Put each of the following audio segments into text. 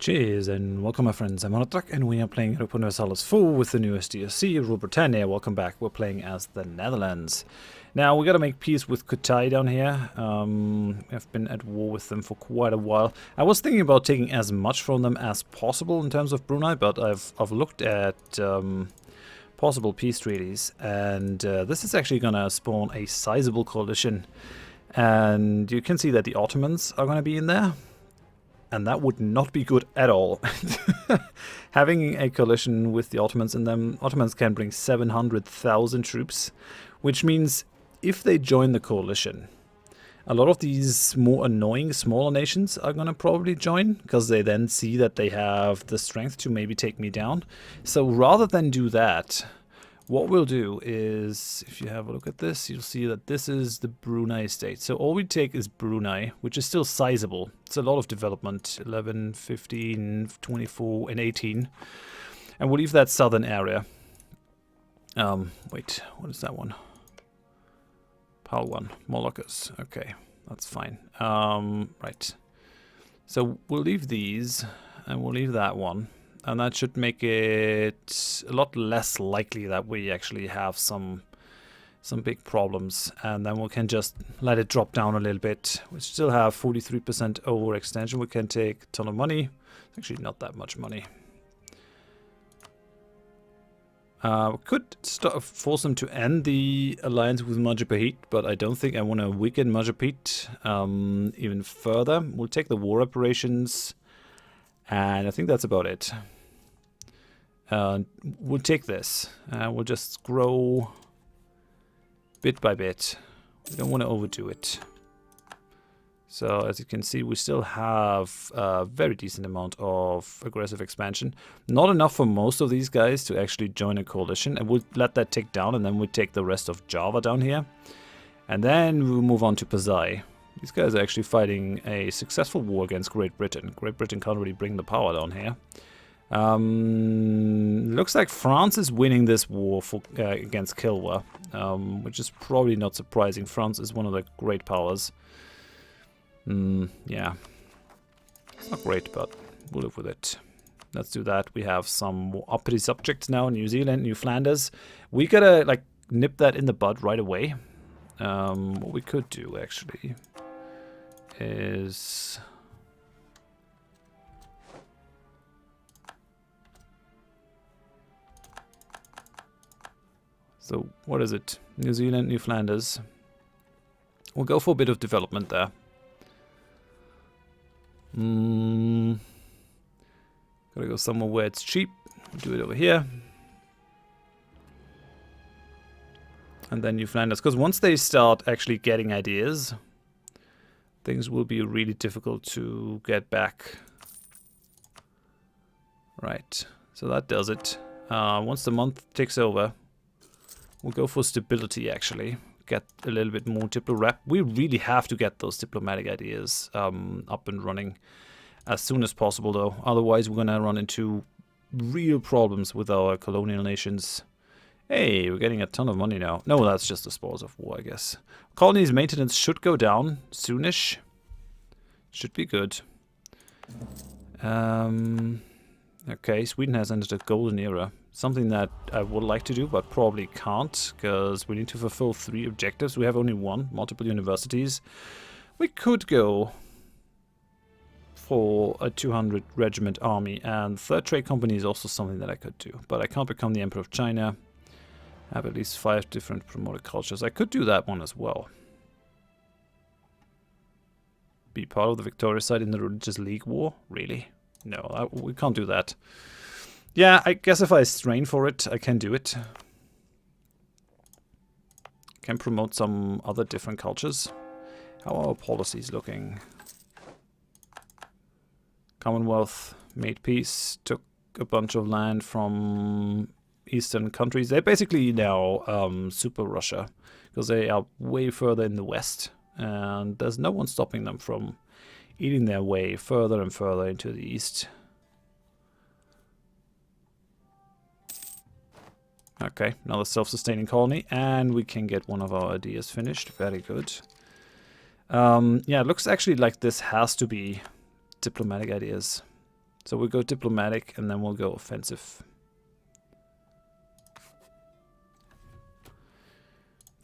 Cheers and welcome my friends, I'm Drak and we are playing Europa Universalis IV with the newest DLC, Britannia. Welcome back, we're playing as the Netherlands. Now we gotta make peace with Kutai down here. I've been at war with them for quite a while. I was thinking about taking as much from them as possible in terms of Brunei, but I've looked at possible peace treaties, and this is actually gonna spawn a sizable coalition. And you can see that the Ottomans are gonna be in there. And that would not be good at all. Having a coalition with the Ottomans in them, Ottomans can bring 700,000 troops, which means if they join the coalition, a lot of these more annoying smaller nations are going to probably join, because they then see that they have the strength to maybe take me down. So rather than do that, what we'll do is, if you have a look at this, you'll see that this is the Brunei state. So all we take is Brunei, which is still sizable. It's a lot of development, 11, 15, 24, and 18. And we'll leave that southern area. Wait, what is that one? PAL 1, Moluccas. Okay, that's fine. Right. So we'll leave these, and we'll leave that one. And that should make it a lot less likely that we actually have some big problems. And then we can just let it drop down a little bit. We still have 43% overextension. We can take a ton of money. It's actually not that much money. We could force them to end the alliance with Majapahit, but I don't think I want to weaken Majapahit even further. We'll take the war operations. And I think that's about it. We'll take this. We'll just grow bit by bit. We don't want to overdo it. So as you can see, we still have a very decent amount of aggressive expansion. Not enough for most of these guys to actually join a coalition. And we'll let that tick down, and then we'll take the rest of Java down here. And then we'll move on to Pasai. These guys are actually fighting a successful war against Great Britain. Great Britain can't really bring the power down here. Looks like France is winning this war for, against Kilwa, which is probably not surprising. France is one of the great powers. Yeah. It's not great, but we'll live with it. Let's do that. We have some more uppity subjects now. New Zealand, New Flanders. We gotta, like, nip that in the bud right away. What we could do, actually, is so what is it? New Zealand, New Flanders. We'll go for a bit of development there. Gotta go somewhere where it's cheap. We'll do it over here. And then New Flanders, because once they start actually getting ideas, things will be really difficult to get back. Right, so that does it. Once the month takes over, we'll go for stability, actually. Get a little bit more diplo-rep. We really have to get those diplomatic ideas up and running as soon as possible, though. Otherwise, we're going to run into real problems with our colonial nations. Hey, we're getting a ton of money now. No, that's just the spoils of war, I guess. Colonies maintenance should go down soonish. Should be good. Okay, Sweden has entered a golden era. Something that I would like to do, but probably can't, because we need to fulfill 3 objectives. We have only 1, multiple universities. We could go for a 200 regiment army, and 3rd trade company is also something that I could do. But I can't become the Emperor of China. I have at least 5 different promoted cultures. I could do that one as well. Be part of the victorious side in the religious league war? Really? No, we can't do that. Yeah, I guess if I strain for it, I can do it. Can promote some other different cultures. How are our policies looking? Commonwealth made peace, took a bunch of land from Eastern countries. They're basically now super Russia, because they are way further in the west, and there's no one stopping them from eating their way further and further into the east. Okay, another self-sustaining colony, and we can get one of our ideas finished. Very good. Yeah, it looks actually like this has to be diplomatic ideas. So we'll go diplomatic and then we'll go offensive.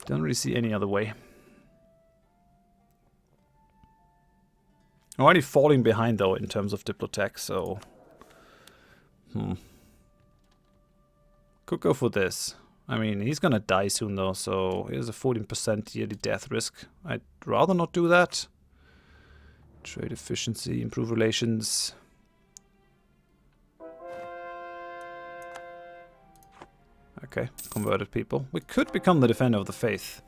Don't really see any other way. I'm already falling behind though in terms of diplotech, so... Could go for this. I mean, he's gonna die soon though, so here's a 14% yearly death risk. I'd rather not do that. Trade efficiency, improve relations. Okay, converted people. We could become the defender of the faith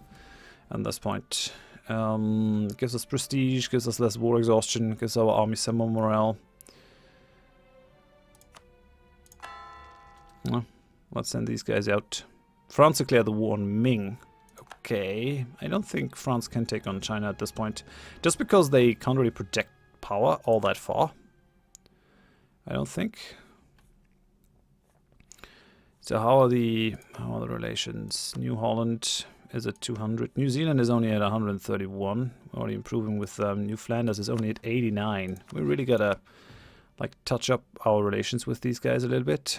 at this point. Gives us prestige, gives us less war exhaustion, gives our army some more morale. Well, let's send these guys out. France declared the war on Ming. Okay, I don't think France can take on China at this point. Just because they can't really project power all that far. I don't think. So how are the relations? New Holland is at 200. New Zealand is only at 131. We're already improving with New Flanders is only at 89. We really gotta like touch up our relations with these guys a little bit.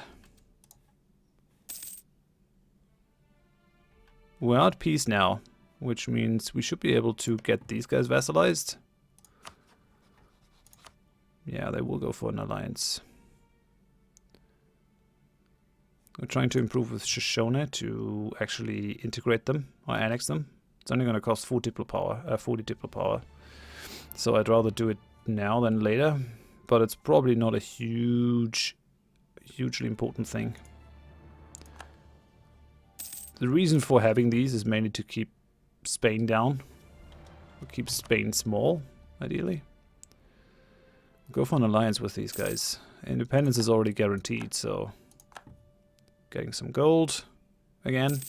We're at peace now, which means we should be able to get these guys vassalized. Yeah, they will go for an alliance. We're trying to improve with Shoshone to actually integrate them or annex them. It's only going to cost 40 diplo power. So I'd rather do it now than later. But it's probably not a hugely important thing. The reason for having these is mainly to keep Spain down. Or keep Spain small, ideally. Go for an alliance with these guys. Independence is already guaranteed, so... Getting some gold again.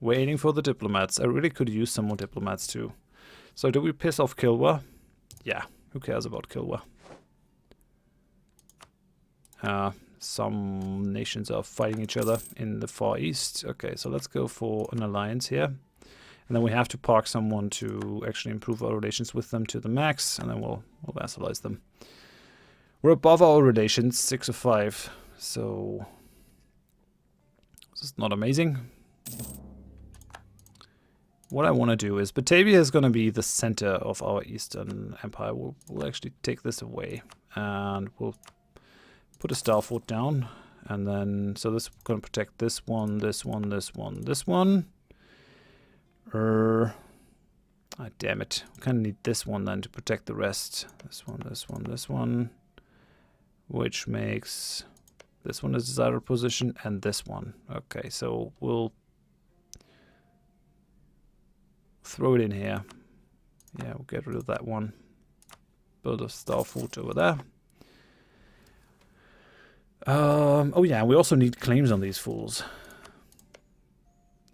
Waiting for the diplomats. I really could use some more diplomats too. So do we piss off Kilwa? Yeah, who cares about Kilwa? Some nations are fighting each other in the Far East. Okay, so let's go for an alliance here. And then we have to park someone to actually improve our relations with them to the max. And then we'll vassalize them. We're above our relations, 6 of 5. So, this is not amazing. What I want to do is, Batavia is going to be the center of our Eastern Empire. We'll actually take this away. And we'll put a star fort down. And then, so this is going to protect this one, this one, this one, this one. Ah, damn it. We kind of need this one then to protect the rest. This one, this one, this one. Which makes... This one is desired position, and this one. Okay, so we'll throw it in here. Yeah, we'll get rid of that one. Build a star fort over there. Oh yeah, we also need claims on these fools.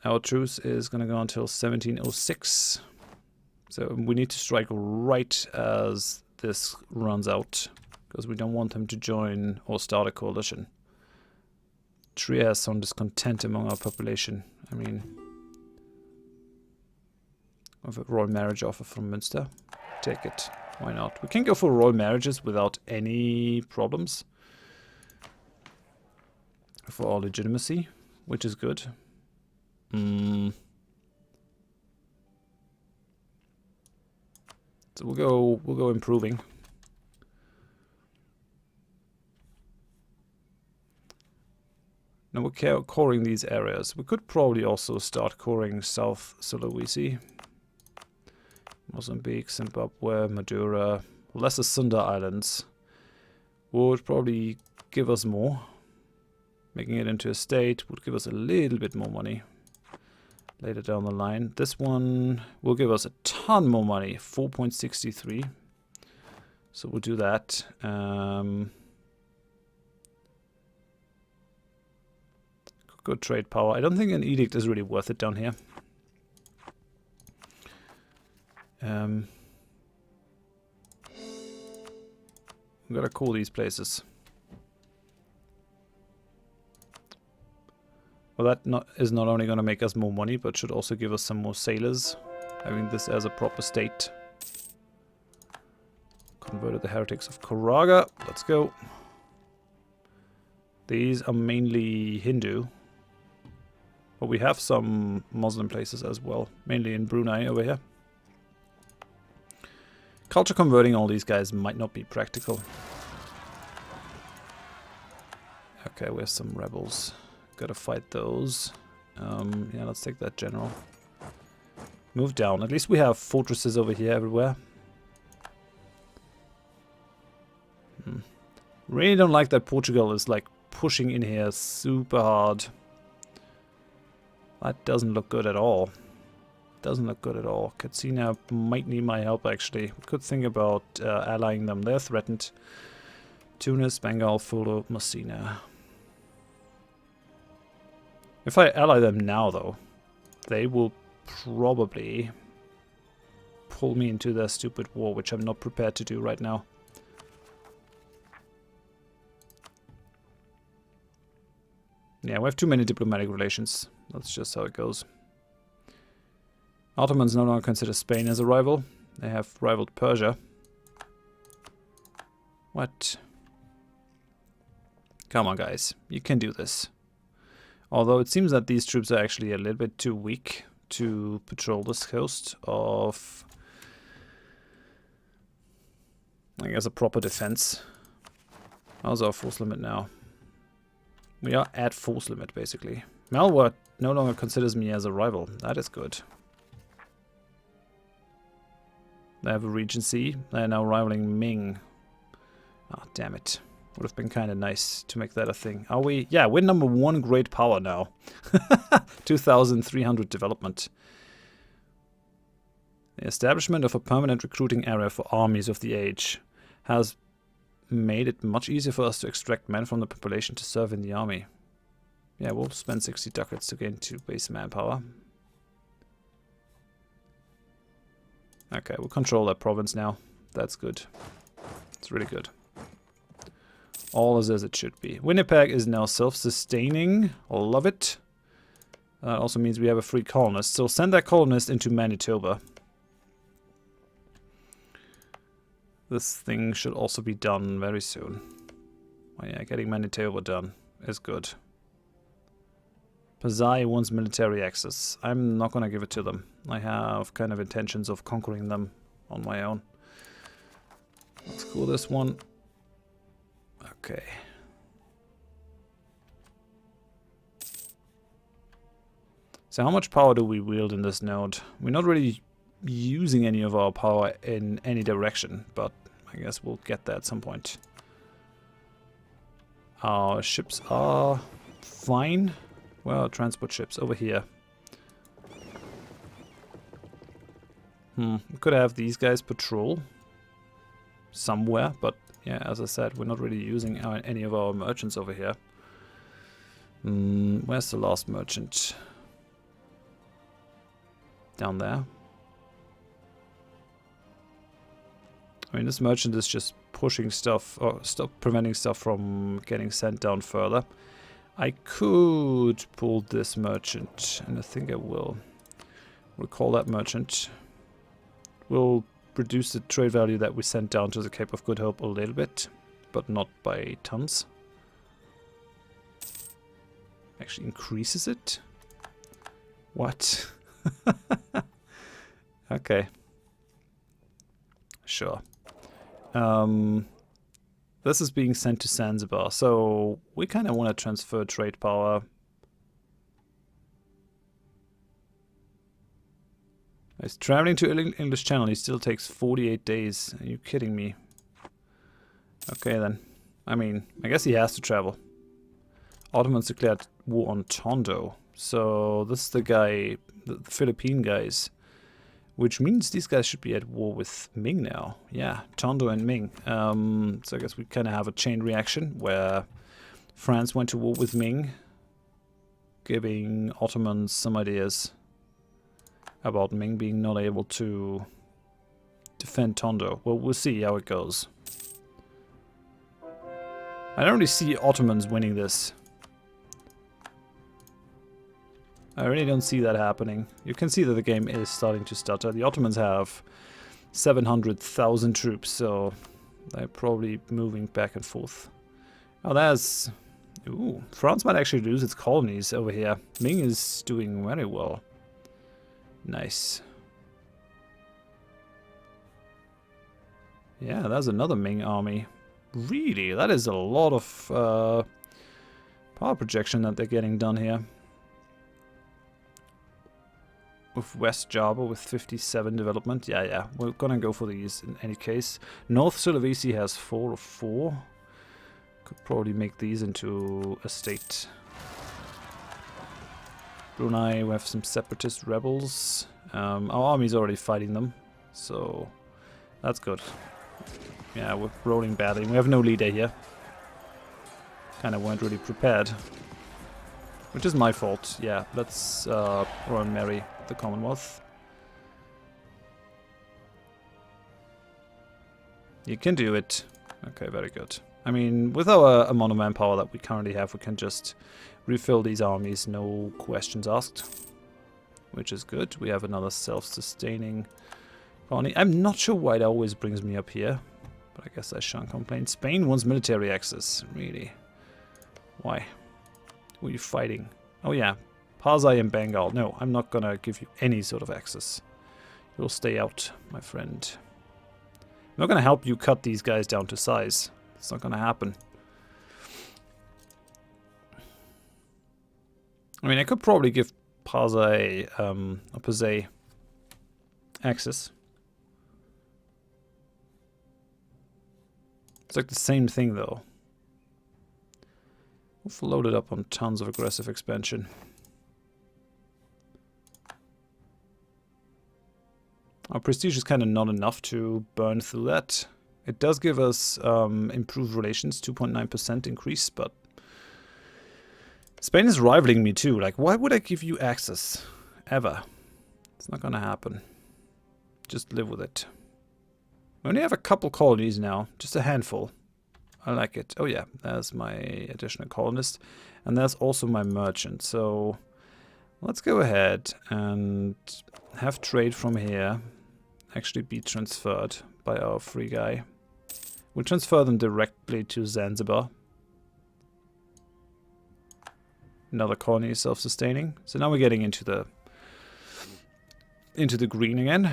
Our truce is going to go until 1706. So we need to strike right as this runs out. Because we don't want them to join or start a coalition. Trier has some discontent among our population. I mean, we have a royal marriage offer from Münster. Take it. Why not? We can go for royal marriages without any problems. For our legitimacy, which is good. So we'll go improving. Now we're coring these areas. We could probably also start coring South Sulawesi, Mozambique, Zimbabwe, Madura, Lesser Sunda Islands would probably give us more. Making it into a state would give us a little bit more money later down the line. This one will give us a ton more money, 4.63. So we'll do that. Good trade power. I don't think an edict is really worth it down here. We've got to call these places. Well, that is not only going to make us more money, but should also give us some more sailors. Having this as a proper state. Converted the heretics of Koraga. Let's go. These are mainly Hindu. But we have some Muslim places as well. Mainly in Brunei over here. Culture converting all these guys might not be practical. Okay, we have some rebels. Gotta fight those. Yeah, let's take that general. Move down. At least we have fortresses over here everywhere. Really don't like that Portugal is like pushing in here super hard. That doesn't look good at all. Doesn't look good at all. Katsina might need my help actually. We could think about allying them. They're threatened. Tunis, Bengal, Fulo, Messina. If I ally them now though, they will probably pull me into their stupid war, which I'm not prepared to do right now. Yeah, we have too many diplomatic relations. That's just how it goes. Ottomans no longer consider Spain as a rival. They have rivaled Persia. What? Come on, guys. You can do this. Although it seems that these troops are actually a little bit too weak to patrol this coast of, I guess, a proper defense. How's our force limit now? We are at force limit, basically. Malwa no longer considers me as a rival. That is good. They have a regency. They are now rivaling Ming. Ah, damn it. Would have been kind of nice to make that a thing. Are we? Yeah, we're #1 great power now. 2,300 development. The establishment of a permanent recruiting area for armies of the age has made it much easier for us to extract men from the population to serve in the army. Yeah, we'll spend 60 ducats to gain 2 base manpower. Okay, we'll control that province now. That's good. It's really good. All is as it should be. Winnipeg is now self-sustaining. Love it. That also means we have a free colonist. So send that colonist into Manitoba. This thing should also be done very soon. Oh yeah, getting Manitoba done is good. Pasai wants military access. I'm not gonna give it to them. I have kind of intentions of conquering them on my own. Let's cool this one. Okay. So how much power do we wield in this node? We're not really using any of our power in any direction, but I guess we'll get that at some point. Our ships are fine. Well, transport ships over here. We could have these guys patrol somewhere, but yeah, as I said, we're not really using any of our merchants over here. Where's the last merchant? Down there. I mean, this merchant is just pushing stuff, or preventing stuff from getting sent down further. I could pull this merchant, and I think I will. We'll call that merchant. We'll reduce the trade value that we sent down to the Cape of Good Hope a little bit, but not by tons. Actually increases it? What? Okay. Sure. This is being sent to Zanzibar, so we kind of want to transfer trade power. He's traveling to English Channel. He still takes 48 days. Are you kidding me? Okay then. I mean, I guess he has to travel. Ottomans declared war on Tondo. So this is the guy, the Philippine guys. Which means these guys should be at war with Ming now. Yeah, Tondo and Ming. So I guess we kind of have a chain reaction where France went to war with Ming, giving Ottomans some ideas about Ming being not able to defend Tondo. Well, we'll see how it goes. I don't really see Ottomans winning this. I really don't see that happening. You can see that the game is starting to stutter. The Ottomans have 700,000 troops, so They're probably moving back and forth. Oh, there's... Ooh, France might actually lose its colonies over here. Ming is doing very well. Nice. Yeah, there's another Ming army. Really? That is a lot of power projection that they're getting done here. With West Java with 57 development. Yeah, we're gonna go for these in any case. North Sulawesi has 4 of 4. Could probably make these into a state. Brunei, we have some separatist rebels. Our army's already fighting them, so that's good. Yeah, we're rolling badly. We have no leader here. Kinda weren't really prepared. Which is my fault. Yeah, let's Royal Mary the Commonwealth. You can do it. Okay, very good. I mean, with our amount of manpower that we currently have, we can just refill these armies, no questions asked. Which is good. We have another self-sustaining colony. I'm not sure why it always brings me up here, but I guess I shan't complain. Spain wants military access. Really? Why? Who are you fighting? Oh yeah, Pasai and Bengal. No, I'm not gonna give you any sort of access. You'll stay out, my friend. I'm not gonna help you cut these guys down to size. It's not gonna happen. I mean, I could probably give Pasai, or Pasai access. It's like the same thing, though. We've loaded up on tons of aggressive expansion. Our prestige is kind of not enough to burn through that. It does give us improved relations, 2.9% increase, but Spain is rivaling me too. Like, why would I give you access? Ever. It's not gonna happen. Just live with it. We only have a couple colonies now, just a handful. I like it. Oh yeah, there's my additional colonist. And there's also my merchant. So let's go ahead and have trade from here actually be transferred by our free guy. We'll transfer them directly to Zanzibar. Another colony is self-sustaining. So now we're getting into the green again.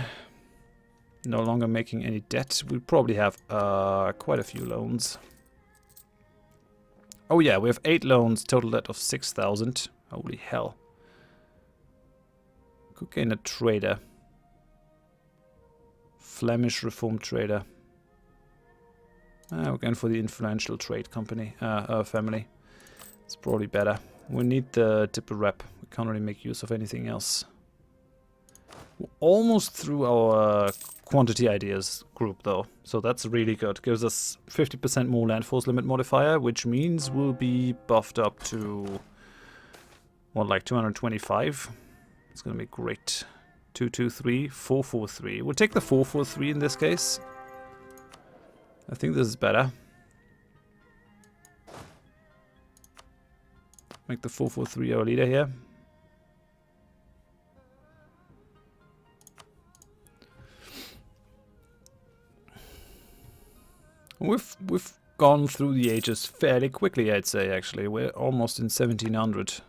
No longer making any debt. We'll probably have quite a few loans. Oh yeah, we have 8 loans, total debt of 6,000. Holy hell. Could gain a trader. Flemish reformed trader. We're going for the influential trade company, family. It's probably better. We need the Dipper rep. We can't really make use of anything else. We're almost through our quantity ideas group though, so that's really good. Gives us 50% more land force limit modifier, which means we'll be buffed up to what, like 225. It's gonna be great. 223, 443. We'll take the 443 in this case. I think this is better. Make the 443 our leader here. We've gone through the ages fairly quickly, I'd say, actually. We're almost in 1700.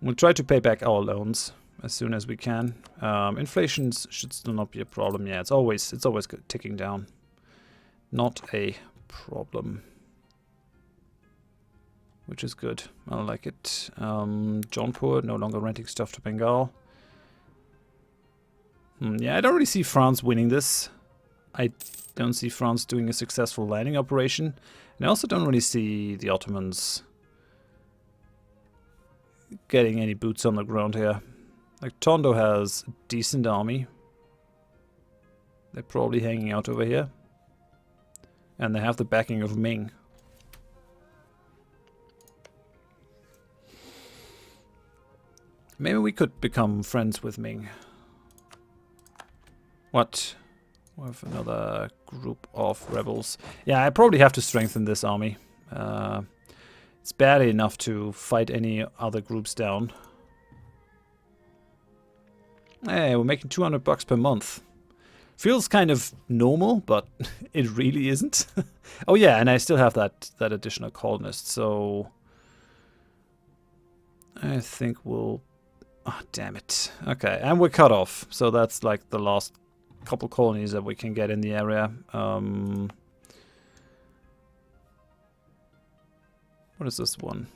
We'll try to pay back our loans as soon as we can. Inflation should still not be a problem. Yeah, it's always ticking down. Not a problem. Which is good. I like it. Jaunpur, no longer renting stuff to Bengal. Yeah, I don't really see France winning this. I don't see France doing a successful landing operation. And I also don't really see the Ottomans getting any boots on the ground here. Like, Tondo has a decent army. They're probably hanging out over here. And they have the backing of Ming. Maybe we could become friends with Ming. What? We have another group of rebels. Yeah, I probably have to strengthen this army. It's barely enough to fight any other groups down. Hey, we're making $200 per month. Feels kind of normal, but it really isn't. Oh yeah, and I still have that additional colonist, so I think we'll... Oh, damn it. Okay, and we're cut off, so that's like the last couple colonies that we can get in the area. What is this one?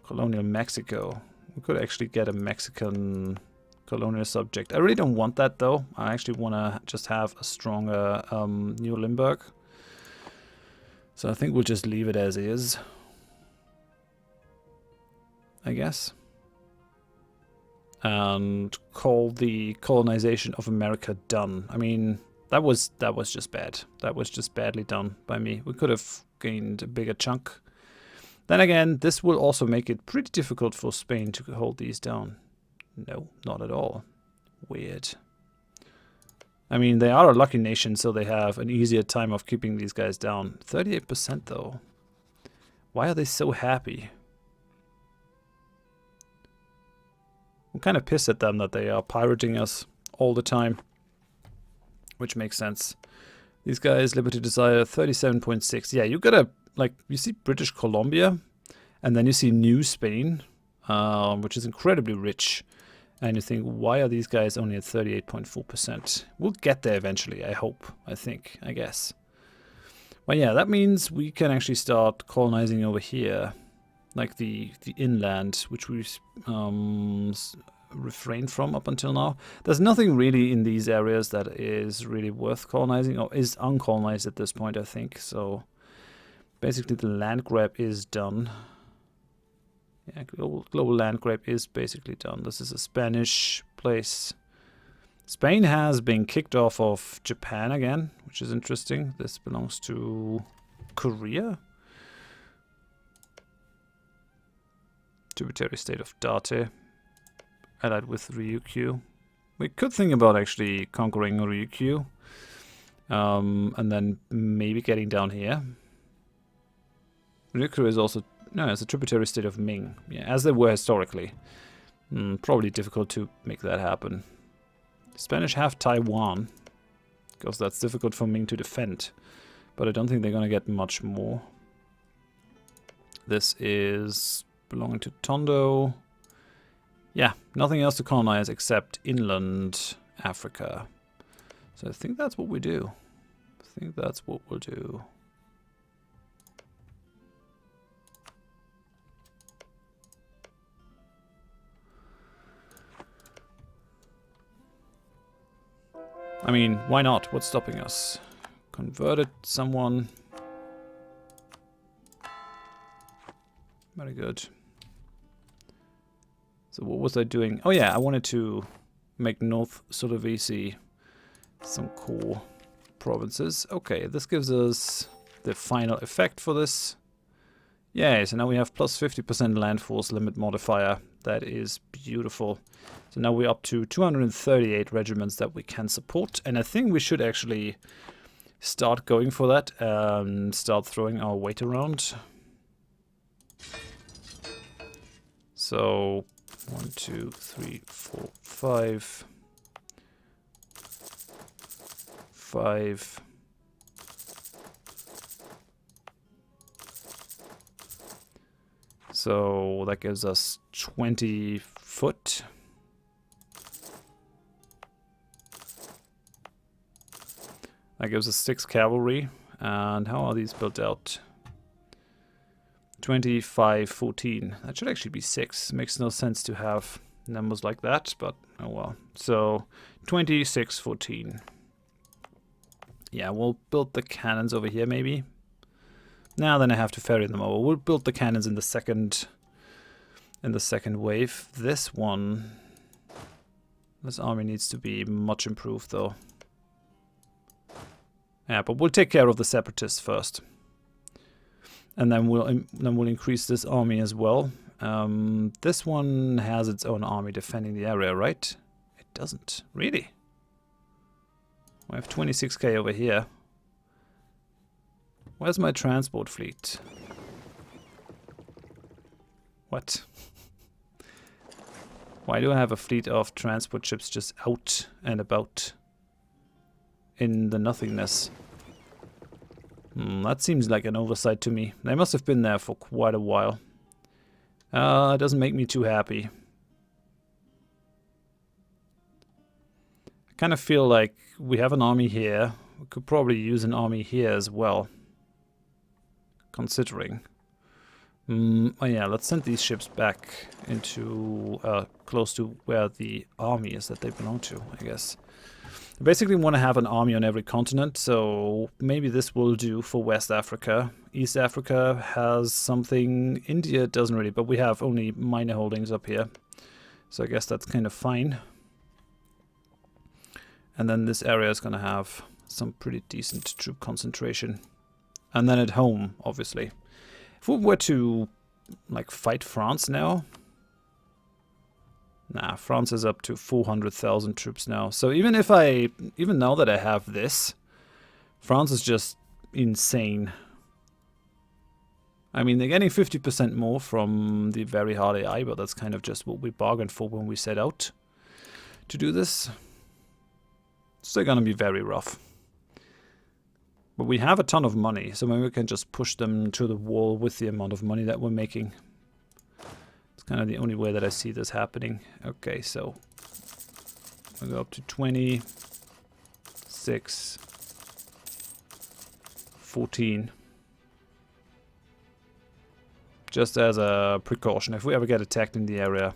Colonial Mexico. We could actually get a Mexican colonial subject. I really don't want that though. I actually want to just have a stronger New Limburg. So I think we'll just leave it as is, I guess. And call the colonization of America done. I mean, that was just bad. That was just badly done by me. We could have gained a bigger chunk. Then again, this will also make it pretty difficult for Spain to hold these down. No, not at all. Weird. I mean, they are a lucky nation, so they have an easier time of keeping these guys down. 38% though. Why are they so happy? I'm kind of pissed at them that they are pirating us all the time. Which makes sense. These guys, Liberty Desire, 37.6. Yeah, you gotta, like, you see British Columbia, and then you see New Spain, which is incredibly rich. And you think, why are these guys only at 38.4%? We'll get there eventually, I hope, I think, I guess. Well, yeah, that means we can actually start colonizing over here. Like the inland, which we refrained from up until now. There's nothing really in these areas that is really worth colonizing, or is uncolonized at this point, I think. So basically the land grab is done. Yeah, global land grab is basically done. This is a Spanish place. Spain has been kicked off of Japan again, which is interesting. This belongs to Korea. Tributary state of Date, allied with Ryukyu. We could think about actually conquering Ryukyu, and then maybe getting down here. Ryukyu is also... No, it's a tributary state of Ming. Yeah, as they were historically. Probably difficult to make that happen. The Spanish have Taiwan, because that's difficult for Ming to defend. But I don't think they're going to get much more. This is belonging to Tondo. Yeah, nothing else to colonize except inland Africa. So I think that's what we do. I think that's what we'll do. I mean, why not? What's stopping us? Converted someone. Very good. So what was I doing? Oh yeah, I wanted to make North Sulawesi some core provinces. Okay, this gives us the final effect for this. Yeah, so now we have plus 50% land force limit modifier. That is beautiful. So now we're up to 238 regiments that we can support. And I think we should actually start going for that and start throwing our weight around. So 1, 2, 3, 4, 5. 5. So that gives us 20 foot. That gives us 6 cavalry. And how are these built out? 25, 14. That should actually be 6. Makes no sense to have numbers like that, but oh well. So 26, 14. Yeah, we'll build the cannons over here maybe. Now then I have to ferry them over. We'll build the cannons in the second wave. This army needs to be much improved though. Yeah, but we'll take care of the separatists first. And then we'll increase this army as well. This one has its own army defending the area, right? It doesn't. Really? We have 26k over here. Where's my transport fleet? What? Why do I have a fleet of transport ships just out and about? in the nothingness. That seems like an oversight to me. They must have been there for quite a while. It doesn't make me too happy. I kind of feel like we have an army here. We could probably use an army here as well. Considering. Oh yeah, let's send these ships back into close to where the army is that they belong to, I guess. I basically want to have an army on every continent, so maybe this will do for West Africa. East Africa has something, India doesn't really, but we have only minor holdings up here. So I guess that's kind of fine. And then this area is going to have some pretty decent troop concentration. And then at home, obviously. If we were to, like, fight France now... Nah, France is up to 400,000 troops now. So even now that I have this, France is just insane. I mean, they're getting 50% more from the very hard AI, but that's kind of just what we bargained for when we set out to do this. So they're gonna be very rough. But we have a ton of money, so maybe we can just push them to the wall with the amount of money that we're making. Kind of the only way that I see this happening. Okay, so I'll go up to 20, 6, 14. Just as a precaution, if we ever get attacked in the area,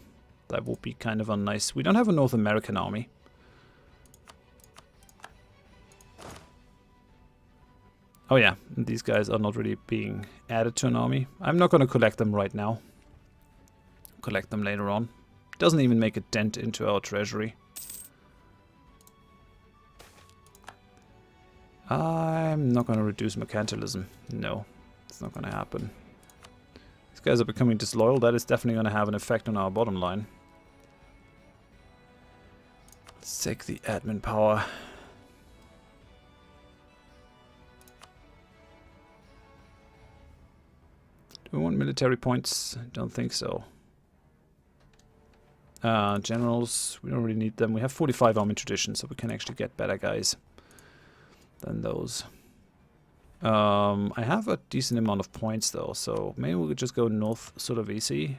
that would be kind of unnice. We don't have a North American army. Oh yeah, these guys are not really being added to an army. I'm not going to collect them right now. Collect them later on. Doesn't even make a dent into our treasury. I'm not going to reduce mercantilism. No, it's not going to happen. These guys are becoming disloyal. That is definitely going to have an effect on our bottom line. Let's take the admin power. Do we want military points? Don't think so. Generals, we don't really need them. We have 45 army tradition, so we can actually get better guys than those. I have a decent amount of points though, so maybe we could just go north Sulawesi.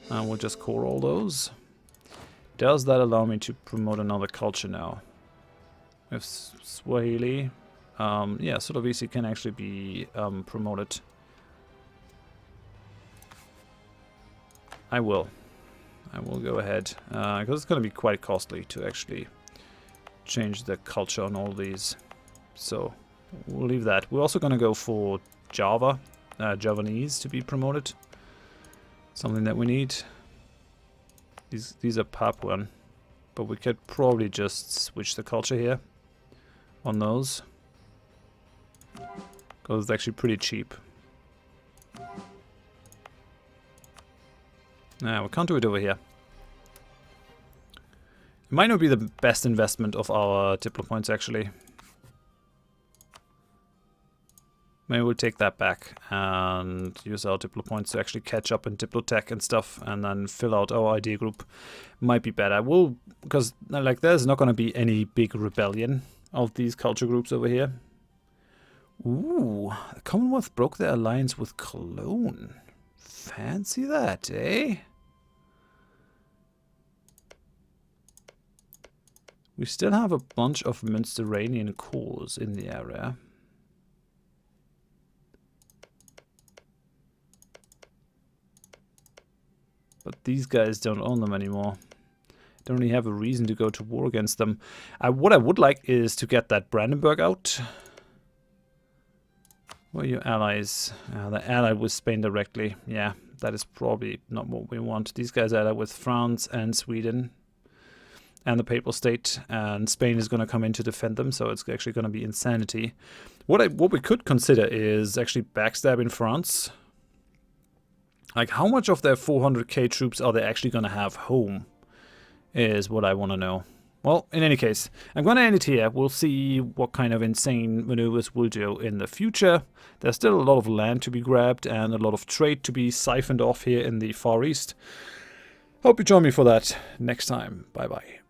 And we'll just core all those. Does that allow me to promote another culture now? We have Swahili. Yeah, Sulawesi can actually be promoted. I will go ahead, because it's going to be quite costly to actually change the culture on all these. So we'll leave that. We're also going to go for Java, Javanese to be promoted. Something that we need. These are Papuan, but we could probably just switch the culture here on those, because it's actually pretty cheap. Nah, we can't do it over here. It might not be the best investment of our Diplo points, actually. Maybe we'll take that back and use our Diplo points to actually catch up in Diplotech and stuff, and then fill out our idea group. Might be better. We'll, because like there's not going to be any big rebellion of these culture groups over here. Ooh, the Commonwealth broke their alliance with Cologne. Fancy that, eh? We still have a bunch of Munsteranian cores in the area. But these guys don't own them anymore. Don't really have a reason to go to war against them. What I would like is to get that Brandenburg out. Where are your allies? They're allied with Spain directly. Yeah, that is probably not what we want. These guys are allied with France and Sweden and the Papal State, and Spain is going to come in to defend them, so it's actually going to be insanity. What we could consider is actually backstabbing France. Like, how much of their 400k troops are they actually going to have home is what I want to know. Well, in any case, I'm going to end it here. We'll see what kind of insane maneuvers we'll do in the future. There's still a lot of land to be grabbed and a lot of trade to be siphoned off here in the Far East. Hope you join me for that next time. Bye-bye.